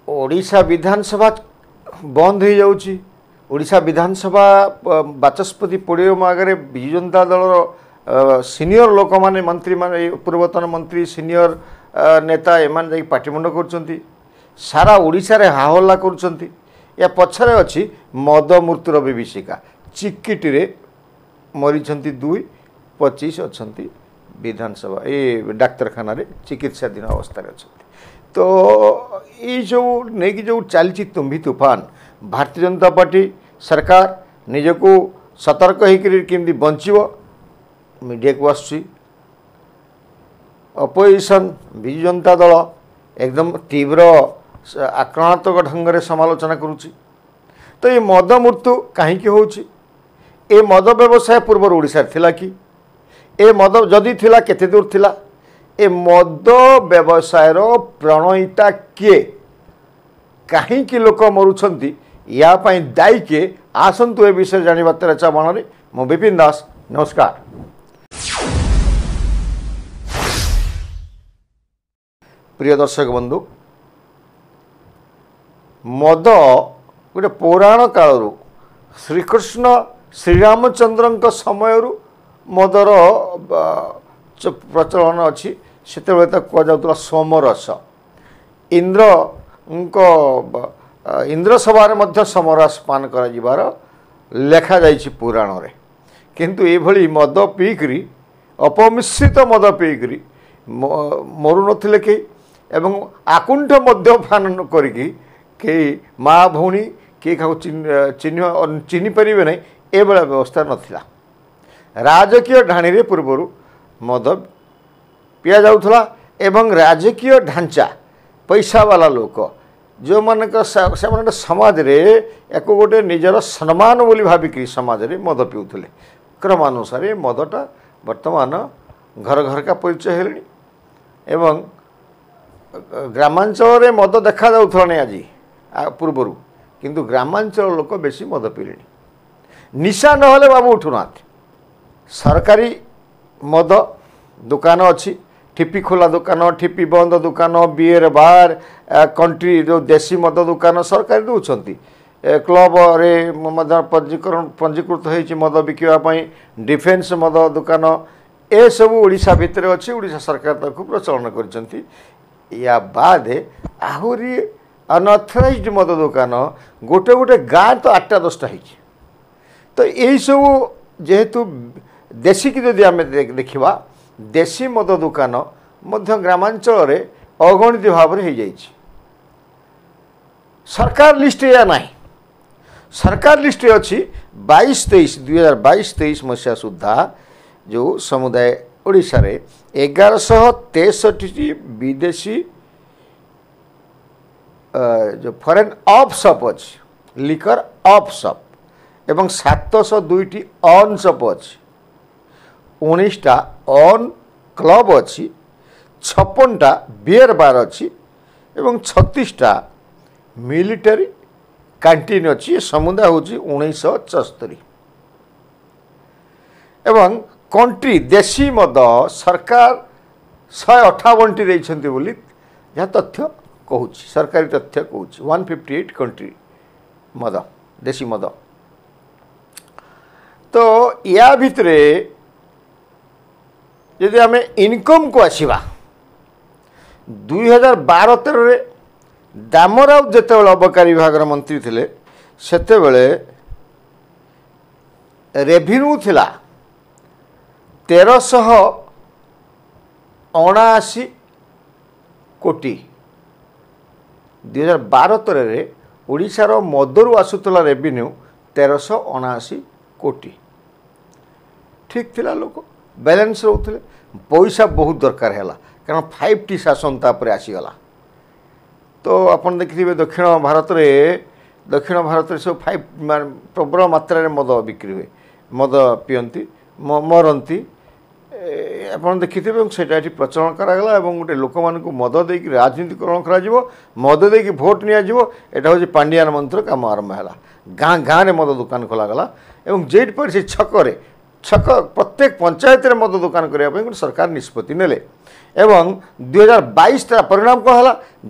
ओडिशा विधानसभा बंद हो जाउची। ओडिशा विधानसभा बाचस्पति पोडियम आगे विजु जनता दल सीनियर लोक माने मंत्री माने पूर्वतन मंत्री सीनियर नेता एमान जाई पाटिमुंड कर सारा ओडिशा रे हाहल्ला कर या पछरे अछि मद मृत्युर विभीषिका चिकिटी रे मरी 2-25 अच्छा विधानसभा ये डाक्तरखाना रे चिकित्साधीन अवस्था अच्छा। तो ये जो नहीं कि जो चलती तुम्भी तूफान भारतीय जनता पार्टी सरकार निजको सतर्क होकर बंचव मीडिया को आसुची अपोजिशन विजु जनता दल एकदम तीव्र आक्रामक ढंग से समालोचना करुच्ची। तो ये मद मृत्यु कहीं होची ए मद व्यवसाय पूर्व ओडिशा थिला कि ए मद जदि थिला केते दूर थिला ए मद व्यवसाय प्रणयिता किए कहीं लोक मरुछंती या पई दायी किए आसंतु ए विषय जानिबा चर्चा बणरे मो विपिन दास नमस्कार। प्रिय दर्शक बंधु मद गोटे पौराण कालरू श्रीकृष्ण श्रीरामचंद्र समय मदर प्रचलन अच्छी से कहु सोमरस इंद्र सभार सोमरस पान कर लेखा जाइछि पुराण रे किंतु एभली मद पीकरी अपमिश्रित मद पीकरी मरु नथिले के एवं आकुंठ मध्य पान करिकी के माँ भौणी किए चिन्ह पारे ना ये व्यवस्था नथिला। राजकीय ढाणी रे पूर्वर मद पिया जाउथला एवं राजकीय ढांचा पैसा वाला लोक जो मानक समाज रे एको गोटे निजर सम्मान बोली भाविक समाज रे मद पिउथले क्रमानुसार मदटा वर्तमान घर घर का परिचय हेलेनी एवं ग्रामांचल रे मद देखा जाउथला नै आज पूर्वर किंतु ग्रामांचल लोक बेसी मद पीले निशा नहले बाबू उठुना सरकारी मद दुकान अच्छी ठिपी खोला दुकान ठिपी बंद दुकान बियर बार कंट्री जो देसी मद दुकान सरकारी दौरान क्लब रे पंजीकृत होती मद बिकापी डिफेन्स मद दुकान ए सब ओडिशा भितर अच्छी ओडिशा सरकार तरफ प्रचलन कर या बाद आहरी अनअथराइज्ड मद दुकान गोटे गोटे गाँ तो 8-10टा है। तो यही सब जेहेतु देशी की जदि आम देखा देशी मद दुकान मध्य ग्रामांचल रे अगणित भाव में हो जाए सरकार लिस्ट या ना सरकार लिस्ट अच्छी 2022-23 मसीहा सुधा जो समुदाय ओडिशा रे 1163 विदेशी जो फॉरेन ऑफ शॉप अच्छी लिकर ऑफ शॉप एवं 702 ऑन शॉप अच्छी 19टा ऑन क्लब अच्छी 56टा बियर बार अच्छी एवं 36टा मिलिटरी कैंटीन अच्छी समुदाय हूँ 1974 एवं कंट्री देशी मद सरकार 158टी देइछन्ति बोली जहाँ तथ्य कहूँ सरकारी तथ्य कहूँ 158 कंट्री मद देशी मद। तो या भितरे यदि आम इनकम को आसवा 2012-13 दामराव जितेबाला अबकारी विभाग मंत्री थे सेतेबेले रेभिन्यू थिला 1379 कोटी 2012-13 ओडिशार मदरू आसुला रेभिन्यू 1379 कोटी ठीक थिला लोक बैलेंस रोते पैसा बहुत दरकार है कारण 5T शासन तापर आसीगला। तो आपन देखिए दक्षिण भारत में सब 5 प्रबल मात्रा मद बिक्री हुए मद पियंती मरती आपन देखिए से प्रचलन करागला गोटे लोक मान मद दे राजनीतिकरण करा मद दे भोट नियाजिवो एटा हूँ पांडियान मंत्र काम आरंभ है गाँ गाँव में मद दुकान खोलागला जेट पर से छक प्रत्येक पंचायत में मद दुकान करने सरकार निष्पत्ति नेले एवं 2022 तार परिणाम कौन है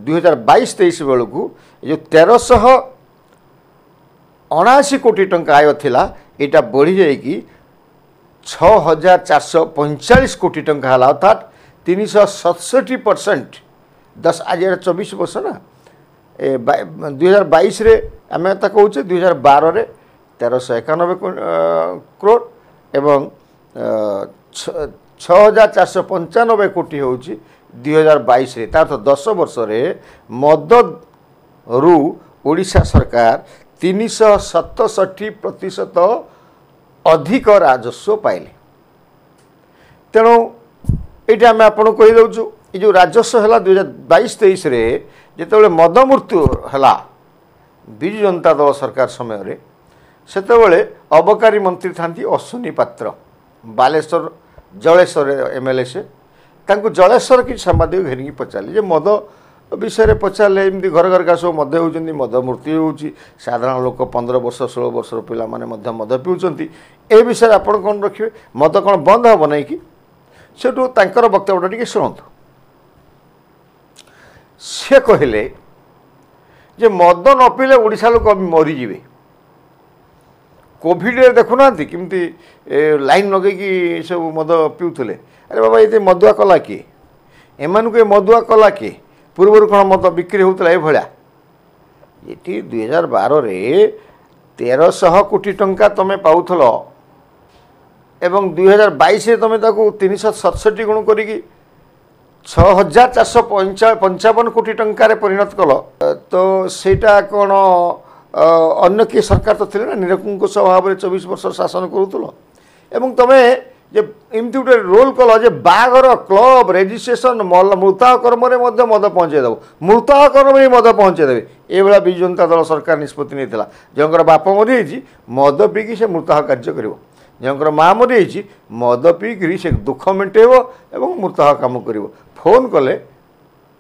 2022-23 बेलू जो 1379 कोटी टंका आय थिला एटा बढ़ी जाएगी 6445 कोटी टंका है अर्थात 367%। 10 आज 24 वर्ष ना 2022 रे आम कहूँ 2012 रे 1391 करोड़ एवं 6495 कोटी हूँ 2022 रे तार 10 वर्ष रे मद रु ओडिशा सरकार 367% अधिक राजस्व पाइले। तेणु ये आम आपको कहीदे ये जो राजस्व है 2022-23 रे जिते मद मृत्यु है विजु जनता दल सरकार समय रे सेतेबेले अबकारी मंत्री था अश्विनी पात्र बालेश्वर जलेश्वर एमएलए से जलेश्वर कि सांबादिक घेरिकी पचारे जे मद विषय पचारे एमती घर घर का सब मद होती मद मृत्यु होती साधारण लोक 15 वर्ष 16 वर्ष पिला माने मद पिउछंती ए विषय आप कौन रखिए मद कौन बंद हम ना कि सेठू तांकर वक्तव्य टी शुणु से कहले जे मद न पीले ओडिशा लोक मरीजे कोविड देखुना किमती लाइन लगे सब मद पिउले अरे बाबा ये मदुआ कला किए एमानू मदुआ कला किए पूर्व कौन मद बिक्री होता ये 2012 रे 1300 कोटी टंका तुम पाउथल एवं 2022 तुम 367 गुण करी 6455 कोटी टंकार परिणत कल तो सेटा कौन अन्य किए सरकार तो थे ना निरंकुश भाव में 24 वर्ष शासन करूल एवं तुम जे एमती गोटे रोल कल जे बाघर क्लब रेजिस्ट्रेशन मृताह कर्म मद पहुँचेदेव मृताह कर्म में मद पहुँचेदेवे ये विजु जनता दल सरकार निष्पत्ति नहीं जर बाप मरी मद पीकी से मृताह कार्य कर जर माँ मरी मद पीकरी से दुख मेटेब और मृताह कम कर फोन कले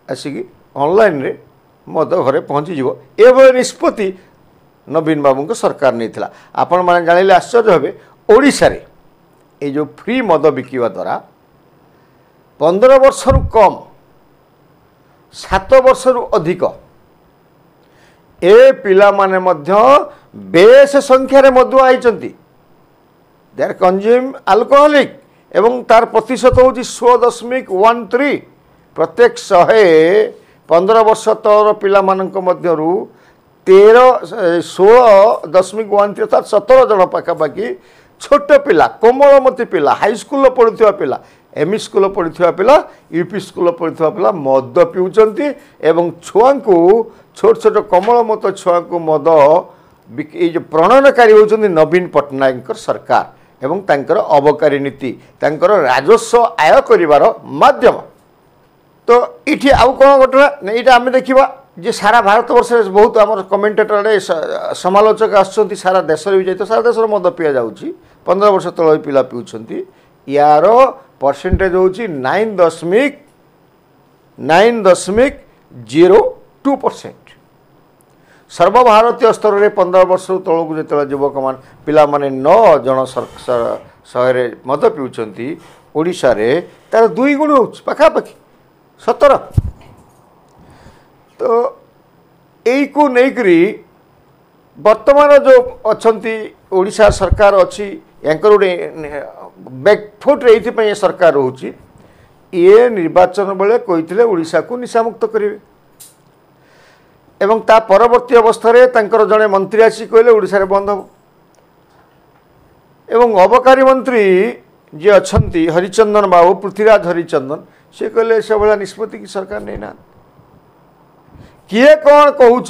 आसिकी ऑनलाइन रे मद घरे पहुँचीज ये निष्पत्ति नवीन बाबू सरकार नहीं आपण मैंने जानिले आश्चर्य हे ओडिशा रे ये जो फ्री मद बिकिवा द्वारा 15 वर्ष कम 7 वर्ष अधिक ए पिला माने मध्य बेस संख्यार मदुआ आइचंती दे आर कंज्यूम अल्कोहलिक एवं तार प्रतिशत हूँ 16.13 प्रत्येक 115 वर्ष तौर पिला मानक मध्यरु 16.13 अर्थात 17 जन पाखापाखि छोट पिला कोमलमती पिला हाईस्कूल पढ़ुवा पिला एमई स्कूल पढ़ुवा पिला यूपी स्कूल पढ़ुवा पिला मद पिउचंती एवं छुआ को छोट छोट कोमलमत छुआ को मद जो प्रणयनकारी होचंती नवीन पट्टनायक सरकार एवं तांकर अबकारी नीति तांकर राजस्व आय करिवार माध्यम। तो ये आउ कौन घटना ये आम देखा जे सारा भारत वर्ष बहुत आम कमेंटेटर समालोचक आसुँच सारा देश भी जाए तो सारा देश मद पिया जा 15 वर्ष तल पिला पिउछंती यार परसेंटेज हूँ 9.02%। सर्वभारतीय स्तर में 15 वर्ष तलू जो युवक मान पिला माने 9 जन शहर मद पिउछंती ओडिशा रे तार 2 गुण हो पाखापाखि 17। तो यही को लेकरी वर्तमान जो अच्छी ओडिशा सरकार अच्छी यांकर गोटे बैकफुट ये सरकार रोचे ये निर्वाचन बेले कही ओडिशा को निशामुक्त करेंगे एवं ता परवर्ती अवस्था जड़े मंत्री आसी कहले ओडिशा रे बंद हो एवं अबकारी मंत्री जी अच्छा हरिचंदन बाबू पृथ्वीराज हरिचंदन से कहले से भाया निष्पत्ति की सरकार नहीं ना किए कौन कहूँ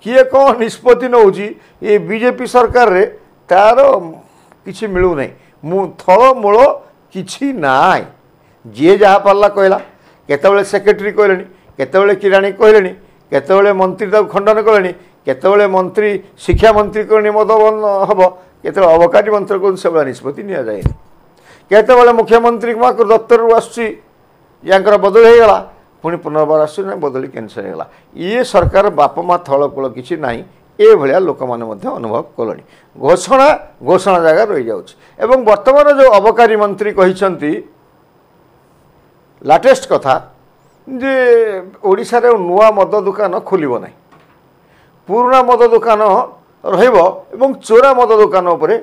किए कौन निष्पत्ति नौची ये बीजेपी सरकार रे तार किसी मिलू नहीं थलमूल किछि नाई जी जहाँ पार्ला कहला केतबेले सेक्रेटरी कहले केतबेले किराणी कहले केतबेले मंत्री तक खंडन कले केतबेले मंत्री शिक्षा मंत्री कहले मद बंद हम केतबेले अबकारी मंत्री को से निष्पत्ति नि जाए केतबेले मुख्यमंत्री दफ्तर आसुची यांकर बदल हो गला पुणी पुनर्बार आसुना बदली कैंसल होगा ये सरकार बाप माँ थलकूल किसी ना ये भाया लोक मैंने अनुभव कले घोषणा घोषणा जगह रही जाऊँ एवं वर्तमान जो अबकारी मंत्री कहते लाटेस्ट कथा जे ओडिशा रे नुआ मद दुकान खोलिबो नाही पुराना मद दुकान रहिबो एवं चोरा मद दुकान उपरे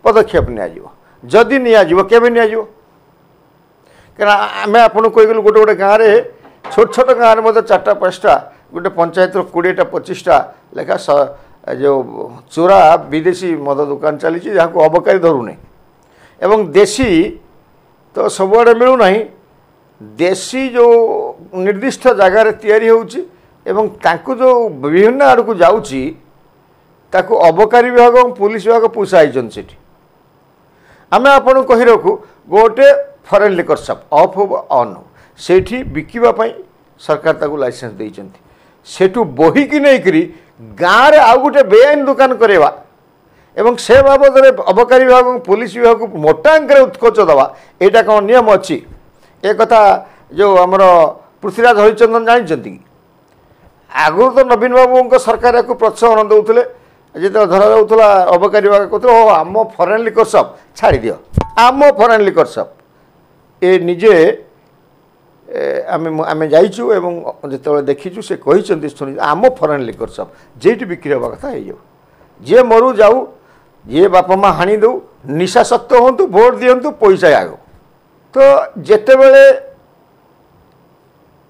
पदक्षेप नियाजिबो जदि नियाजिबो केबे नियाजिबो कना आमे आपन कोइ गेलु गोटे गोटे गाँव रे छोट छोट गाँव रे मते 4टा 5टा गोटे पंचायत रो 20टा 25टा लेखा जो चोरा विदेशी मद दुकान चली जहाँ को अबकारी धरू नहीं एवं देशी तो सबुआड़े मिलू नहीं देशी जो निर्दिष्ट जगार तैयारी होउची एवं तांकु जो विभिन्न आड़ को जाउची ताकु अबकारी विभाग और पुलिस विभाग पुषाई से आम आपन कही रखू गोटे फरेन लिकर शॉप ऑफ हो ऑन हो सेठी बिकिबा सरकार ताकु लाइसेंस देइचंती सेठू बोहिकी नहीं करी गाँव आउ गोटे बेआईन दुकान करवा एवं से बाबद में अबकारी विभाग पुलिस विभाग को मोटा अंक उत्कोच दवा यहाँ कौन नियम अच्छी एक कथा जो आमर पृथ्वीराज हरिचंदन जानते कि आगु तो नवीन बाबू सरकार या प्रोत्साहन दौले जो धरा जाऊला अबकारी विभाग कहते हो आम फरेन लिकर शॉप छाड़ी दियो आम फरेन लिकर शॉप ए निजे आमे जाइचु एवं जिते देखीचु से कही शुणी आम फरेन लिकर शॉप जेठी बिक्री हवा कथा हो जे मरु जाऊ ये बापा माँ हाणी दो निशासक्त हूँ भोट दिंतु पैसा आग तो जिते बड़े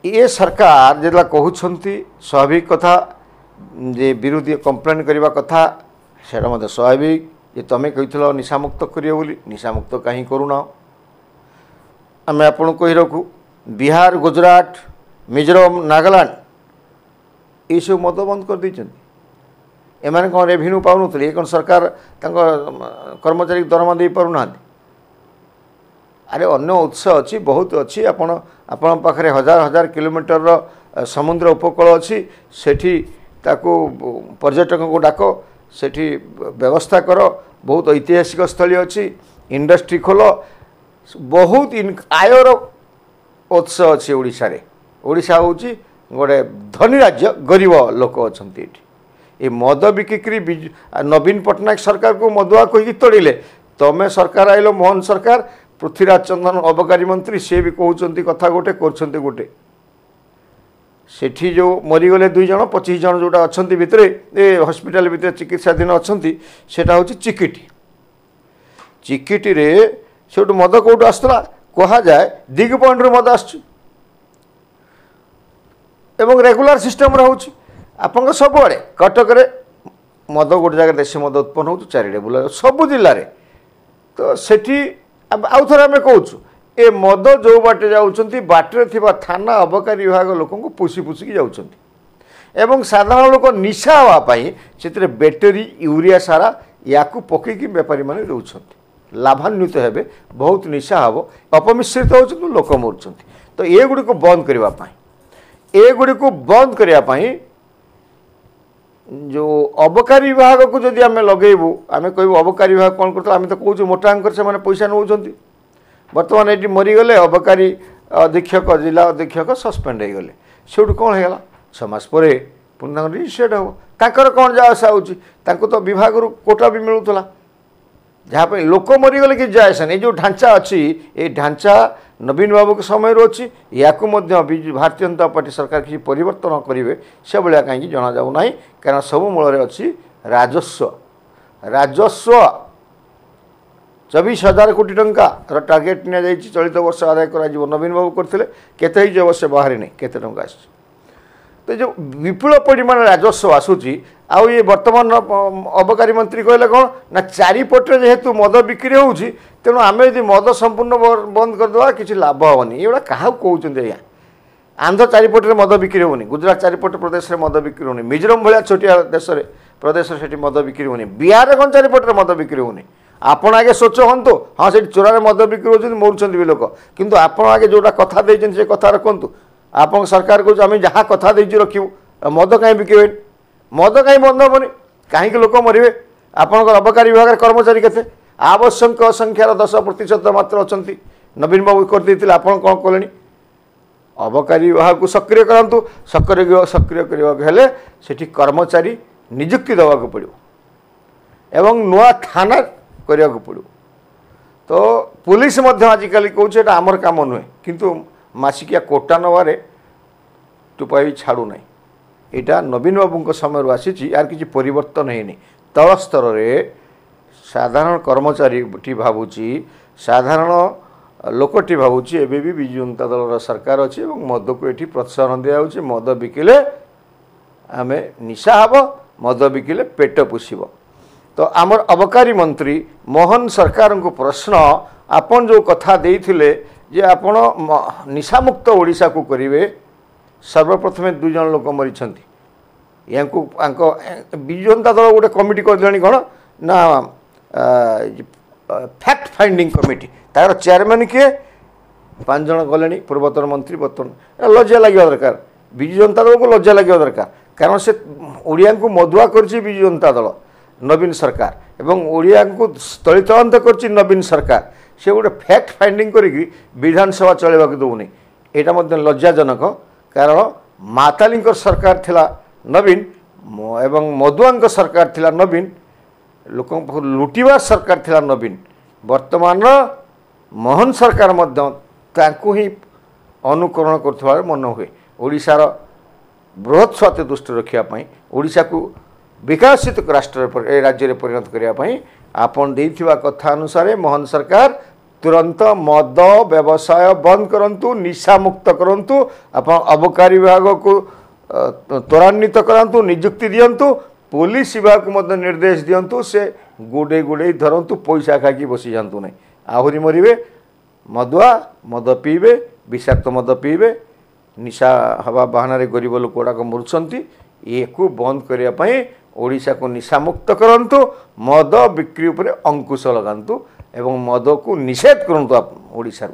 ये सरकार जो कहते स्वाभाविक कथा जे विरोधी कंप्लेन करने कथा से स्वाभाविक ये तुम्हें कही निशामुक्त करियो बोली निशामुक्त कहीं करूना आम आपन कही रखू बिहार गुजरात मिजोरम नागालैंड ये सब मद बंद कर दी एमाने कौन रेभिन्यू पाऊन ये कौन सरकार कर्मचारी दरमा दे पारना अरे अन्य उत्स अच्छी बहुत अच्छी आपण पाखे हजार हजार किलोमीटर समुद्र उपकूल अच्छी सेठी ताकू पर्यटक को डाक सेठी व्यवस्था कर बहुत ऐतिहासिक स्थली अच्छी इंडस्ट्री खोल बहुत आयर उत्स अच्छी ओडिशा रे ओडिशा होची गोटे धनी राज्य गरीब लोक अच्छा ये मद बिक्री नवीन पट्टनायक सरकार को मदुआ कहीकि तोड़े तमें सरकार आइल मोहन सरकार पृथ्वीराज चंदन अबकारी मंत्री सी भी कहते कथा गोटे कर गोटे सेठी जो मरीगले 2 जन 25 जन जोटा अच्छा भितर ए हॉस्पिटल भितर चिकित्साधीन अच्छा सेटा हूँ चिकिटी चिकिटी रे से मद कौटू आसला कह जाए दिग पॉइंट रू मद आस रेगुलर सिस्टम रोचे आपन सबुआड़े कटक मद गोटे जगह देशी मद उत्पन्न हो चारिड़े बुला सबु जिले में तो सेठी आउ थे आम कहूँ ए मद जो बाटे जाऊँच बाटे थिबा थाना अबकारी विभाग लोक पुषि पुषिकी जाऊँच साधारण लोक निशा हाँपाई से बैटेरी यूरिया सारा या पकईकी बेपारी मैंने दौरान लाभान्वित हेबे बहुत निशा हम अपमिश्रित हो लोक मरुंच तो ये गुड़ी को बंद करने ए गुड़ी को बंद करने जो अबकारी विभाग को जदि आम लगेबू आम कहूँ अबकारी विभाग कौन करता आम तो कौन मोटा अंक से पैसा नौ बर्तमान ये मरीगले अबकारी अधीक्षक जिला अधीक्षक सस्पेंड हो गले से कौन होगा 6 मास पर पुनः रिजिस्ट्रेट हम ताकर कौन जा आशा हो तो विभाग कोटा भी मिलूला जहाँप लोक मरीगले कि जाए जो ढांचा अच्छी ये ढांचा नवीन बाबू के समय अच्छी या भारतीय जनता पार्टी सरकार किसी परिवर्तन करेंगे से भाया कहीं जना जाऊना कारण सब मूल अच्छी राजस्व राजस्व 24,000 कोटी टंका टार्गेट नि चलित वर्ष आदाय कर नवीन बाबू करते केते अवश्य बाहर नहीं केते टंका आस तो जो विपुल परिमाण राजस्व आसूची आउ ये वर्तमान अबकारी मंत्री कहले कौन ना चारिपटे जेहेतु मद बिक्री होउची तेणु आम यदि मद संपूर्ण बंद करदे किसी लाभ हेनी ये क्या कहते आज्ञा आंध्र चारिपटे मद बिक्री होनी गुजरात चारिपट प्रदेश में मद बिक्री होनी मिजोरम भाया छोटिया देश में प्रदेश से मद बिक्री होनी बिहार कौन चारिपटे मद बिक्री होनी आपण आगे सोच हूँ हाँ से चोरार मद बिक्री हो मरुंच भी लोक कितु आप आगे जोटा कथा से कथा रखु आप सरकार को आम जहाँ कथा रखू मद कहीं बिक्री मद कहीं बंद हेनी कहीं लोक मरवे आपंकर अबकारी विभाग कर्मचारी केते आवश्यक संख्यार 10% मात्र अच्छा नवीन बाबू करते आप कौन कले अबकारी विभाग को सक्रिय करूँ सक्रिय करने से कर्मचारी नियुक्ति देवाक पड़ो एवं नुआ थाना करने को पड़ो तो पुलिस आजिकल कौचे आमर काम नुहे किंतु मासिकिया कोटा नवारे टुपा भी छाड़ू ना यहाँ नवीन बाबू समय आसी यार किसी परिवर्तन है तल स्तर में साधारण कर्मचारी भावुची साधारण लोकटी भावुची एबे भी विजु जनता दल सरकार अच्छी मद को ये प्रोत्साहन दिया मद बिकिले आम निशा हम मद बिकिले पेट पोषिब तो आमर अबकारी मंत्री मोहन सरकार को प्रश्न आपन जो कथा देइथिले जे आपण निशामुक्त ओडिशा को करिवे सर्वप्रथमे 2 जन लोक मरी विजु जनता दल गोटे कमिटी कर कौन ना फैक्ट फाइंडिंग कमिटी तार चेयरमैन किए 5 जन गले पूर्वतन मंत्री बर्तमान लज्जा लगे दरकार विजु जनता दल को लज्जा लगे दरकार कारण से ओडिया को मधुआ करछि विजु जनता दल नवीन सरकार एवं ओडिया को स्थलितांत करछि नवीन सरकार से गोटे फैक्ट फाइंडिंग करिकी विधानसभा चलेबा दौनी यहाँ लज्जाजनक कारण माताली सरकार थिला नवीन एवं मधुआ सरकार थिला नवीन लोक लुटिवा सरकार थिला नवीन वर्तमान मोहन सरकार तांकु ही अनुकरण कर मन हुए ओडिशार बृहत स्वास्थ्य दृष्टि रखापी ओडिशा को विकसित राष्ट्र राज्य में परिणत करने आपन देइथिबा कथा अनुसार मोहन सरकार तुरंत मद व्यवसाय बंद करंतु निशा मुक्त करंतु आप अबकारी विभाग को त्वरान्वित करंतु नियुक्ति दियंतु पुलिस विभाग को निर्देश दियंतु से गुडे गुडे धरंतु पैसा खाकी बसी जातु नहीं आहुरी मरिवे मदुआ मद पीबे विषाक्त मद पीबे निशा हवा बहाना गरीब लोक गुड़ाक मरुंट ये को बंद करने ओडिशा को निशामुक्त करंतु मद बिक्री उपरे अंकुश लगांतु एवं मद को निषेध करंतु ओडिशा।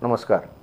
नमस्कार।